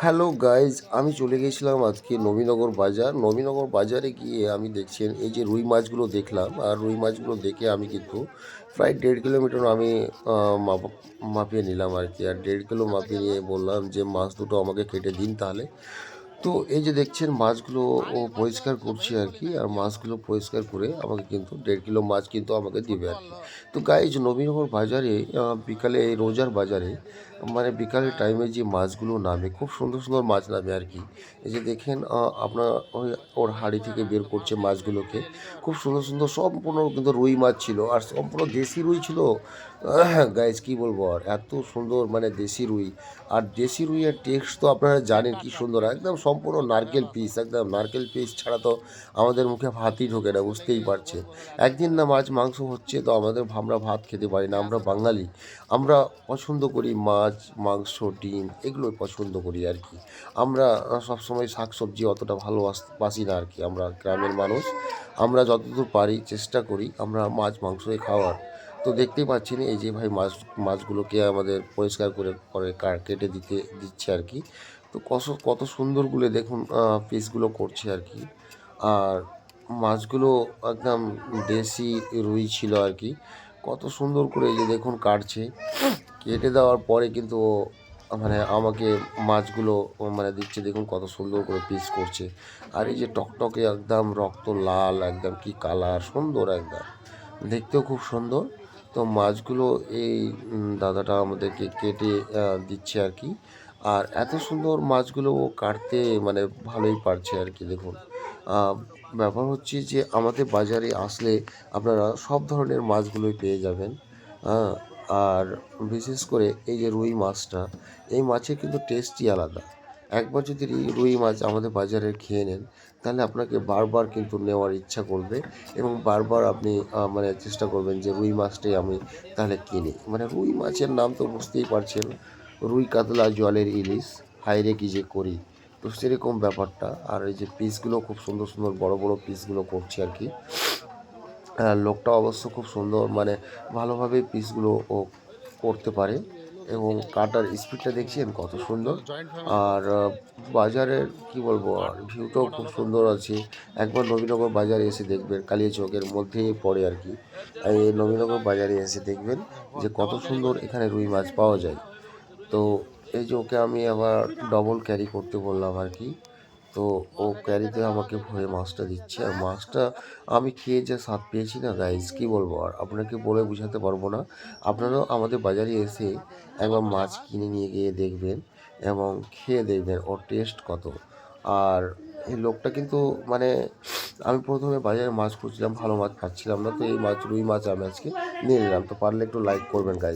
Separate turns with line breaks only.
Hello guys, আমি চলে গেছিলাম আজকে নবীনগর বাজার। নবীনগর বাজারে গিয়ে আমি দেখছেন এই যে রুই মাছগুলো দেখলাম, আর রুই মাছগুলো দেখে আমি কিন্তু প্রায় 1.5 কিলোমিটার আমি মাপিয়ে নিলাম আর কি। আর 1.5 কিলো মাপিয়ে নিয়ে বললাম যে মাছ দুটো আমাকে কেটে দিন তাহলে। তো এই যে দেখছেন মাছগুলো ও পরিষ্কার করছে আর কি, আর মাছগুলো পরিষ্কার করে আমাকে কিন্তু 1.5 কিলো মাছ কিন্তু আমাকে দিবে আর কি। তো গাইজ নবীনগর বাজারে বিকালে এই রোজার বাজারে মানে বিকালের টাইমে যে মাছগুলো নামে খুব সুন্দর সুন্দর মাছ নামে আর কি। এই যে দেখেন আপনার ওই ওর হাঁড়ি থেকে বের করছে মাছগুলোকে, খুব সুন্দর সুন্দর সম্পূর্ণ কিন্তু রুই মাছ ছিল, আর সম্পূর্ণ দেশি রুই ছিল। গাইজ কি বলবো, আর এত সুন্দর মানে দেশি রুই। আর দেশি রুইয়ের টেস্ট তো আপনারা জানেন কি সুন্দর, একদম সম্পূর্ণ নারকেল পিস, একদম নারকেল পিস ছাড়া তো আমাদের মুখে ভাতই ঢোকে না, বুঝতেই পারছেন। একদিন না মাছ মাংস হচ্ছে তো আমরা ভাত খেতে পারি না, আমরা বাঙালি। আমরা পছন্দ করি মাছ, মাংস, ডিম, এগুলোই পছন্দ করি আর কি। আমরা সবসময় শাক সবজি অতটা ভালোবাসি না আর কি। আমরা গ্রামের মানুষ, আমরা যতদূর পারি চেষ্টা করি আমরা মাছ মাংসই খাওয়ার। তো দেখতেই পাচ্ছেন এই যে ভাই মাছগুলোকে আমাদের পরিষ্কার করে করে কেটে দিচ্ছে আর কি। তো কত কত সুন্দরগুলো দেখুন পিসগুলো করছে আর কি। আর মাছগুলো একদম দেশি রুই ছিল আর কি। কত সুন্দর করে এই যে দেখুন কাটছে, কেটে দেওয়ার পরে কিন্তু ও মানে আমাকে মাছগুলো মানে দিচ্ছে, দেখুন কত সুন্দর করে পিস করছে। আর এই যে টকটকে একদম রক্ত লাল, একদম কি কালার সুন্দর, একদম দেখতেও খুব সুন্দর। তো মাছগুলো এই দাদাটা আমাদেরকে কেটে দিচ্ছে আর কি। আর এত সুন্দর মাছগুলো ও কাটতে মানে ভালোই পারছে আর কি। দেখুন আহ, ব্যাপার হচ্ছে যে আমাদের বাজারে আসলে আপনারা সব ধরনের মাছগুলোই পেয়ে যাবেন। হ্যাঁ, আর বিশেষ করে এই যে রুই মাছটা, এই মাছের কিন্তু টেস্টই আলাদা। একবার যদি রুই মাছ আমাদের বাজারে খেয়ে নেন তাহলে আপনাকে বারবার কিন্তু নেওয়ার ইচ্ছা করবে, এবং বারবার আপনি মানে চেষ্টা করবেন যে রুই মাছটাই আমি তাহলে কিনি। মানে রুই মাছের নাম তো বুঝতেই পারছেন, রুই কাতলা জলের ইলিশ, হাইরে কি যে করি। তো সেরকম ব্যাপারটা। আর এই যে পিসগুলো খুব সুন্দর সুন্দর বড় বড় পিসগুলো করছে আর কি। লোকটা অবশ্য খুব সুন্দর মানে ভালোভাবে পিসগুলো ও করতে পারে, এবং কাটার স্পিডটা দেখছেন কত সুন্দর। আর বাজারের কি বলবো, আর ভিউটাও খুব সুন্দর আছে। একবার নবীনগর বাজারে এসে দেখবেন, কালিয়াচকের মধ্যেই পড়ে আর কি। এই নবীনগর বাজারে এসে দেখবেন যে কত সুন্দর এখানে রুই মাছ পাওয়া যায়। তো এই যে ওকে আমি আবার ডবল ক্যারি করতে বললাম আর কি। তো ও ক্যারিতে আমাকে ভরে মাছটা দিচ্ছে, আর মাছটা আমি খেয়ে যে স্বাদ পেয়েছি না গাইজ, কি বলবো, আর আপনাকে বলে বোঝাতে পারবো না। আপনারাও আমাদের বাজারে এসে একবার মাছ কিনে নিয়ে গিয়ে দেখবেন এবং খেয়ে দেখবেন ওর টেস্ট কত। আর এই লোকটা কিন্তু মানে আমি প্রথমে বাজারে মাছ খুঁজছিলাম, ভালো মাছ পাচ্ছিলাম না, তো এই মাছ রুই মাছ আমি আজকে নিয়ে নিলাম। তো পারলে একটু লাইক করবেন গাইজ।